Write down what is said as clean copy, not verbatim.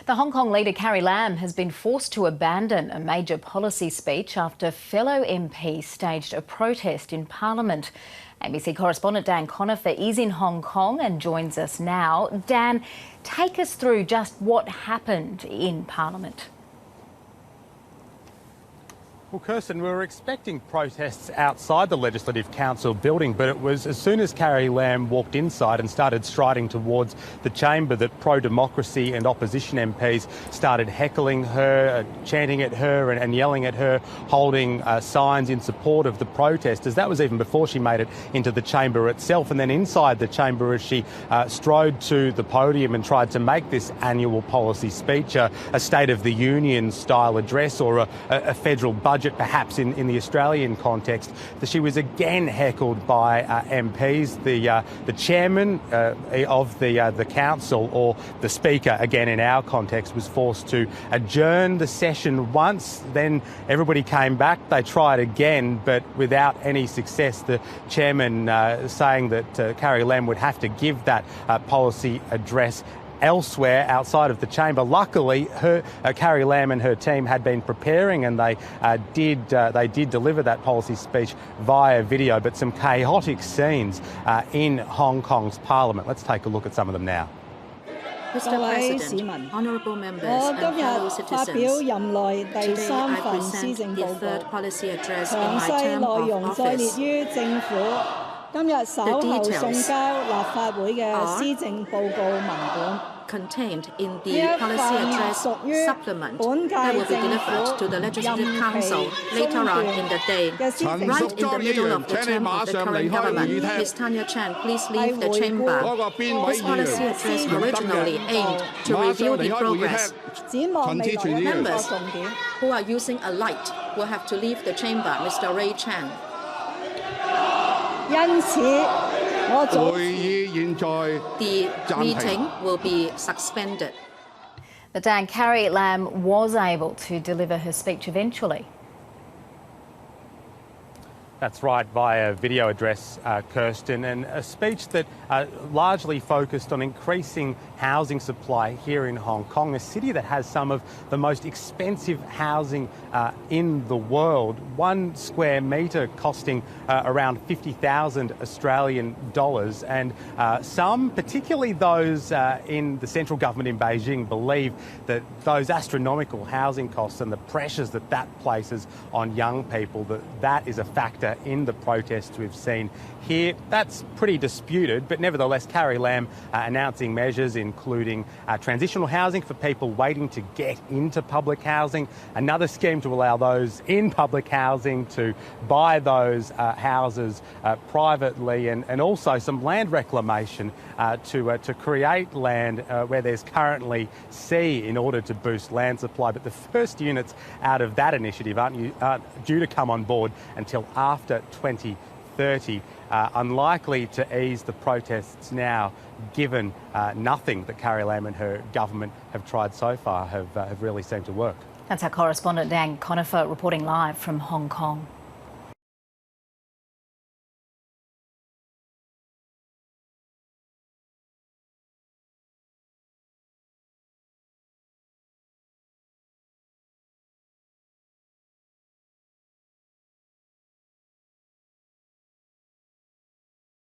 The Hong Kong leader Carrie Lam has been forced to abandon a major policy speech after fellow MPs staged a protest in Parliament. ABC correspondent Dan Conifer is in Hong Kong and joins us now. Dan, take us through just what happened in Parliament. Well, Kirsten, we were expecting protests outside the Legislative Council building, but it was as soon as Carrie Lam walked inside and started striding towards the chamber that pro-democracy and opposition MPs started heckling her, chanting at her and yelling at her, holding signs in support of the protesters. That was even before she made it into the chamber itself. And then inside the chamber, as she strode to the podium and tried to make this annual policy speech, a State of the Union style address or a federal budget, perhaps in the Australian context, that she was again heckled by MPs. The chairman of the council, or the speaker again in our context, was forced to adjourn the session once. Then everybody came back. They tried again, but without any success. The chairman saying that Carrie Lam would have to give that policy address elsewhere outside of the chamber. Luckily, Carrie Lam and her team had been preparing, and they did deliver that policy speech via video. But some chaotic scenes in Hong Kong's Parliament. Let's take a look at some of them now. Mr. President, honourable members and fellow citizens, today I present the third policy address in my term of office. The details are contained in the policy address supplement that will be delivered to the Legislative Council later on in the day. Right in the middle of the term of the current government, Ms. Tanya Chan, please leave the chamber. This policy address originally aimed to review the progress. Members who are using a light will have to leave the chamber. Mr. Ray Chan. The meeting will be suspended. But Dan, Carrie Lam was able to deliver her speech eventually. That's right, via video address, Kirsten, and a speech that largely focused on increasing housing supply here in Hong Kong, a city that has some of the most expensive housing in the world. 1 square metre costing around 50,000 Australian dollars, and some, particularly those in the central government in Beijing, believe that those astronomical housing costs and the pressures that places on young people, that is a factor in the protests we've seen here. That's pretty disputed, but nevertheless, Carrie Lam announcing measures including transitional housing for people waiting to get into public housing, another scheme to allow those in public housing to buy those houses privately, and also some land reclamation to create land where there's currently sea in order to boost land supply. But the first units out of that initiative aren't due to come on board until after 2030, unlikely to ease the protests now, given nothing that Carrie Lam and her government have tried so far have really seemed to work. That's our correspondent Dan Conifer reporting live from Hong Kong.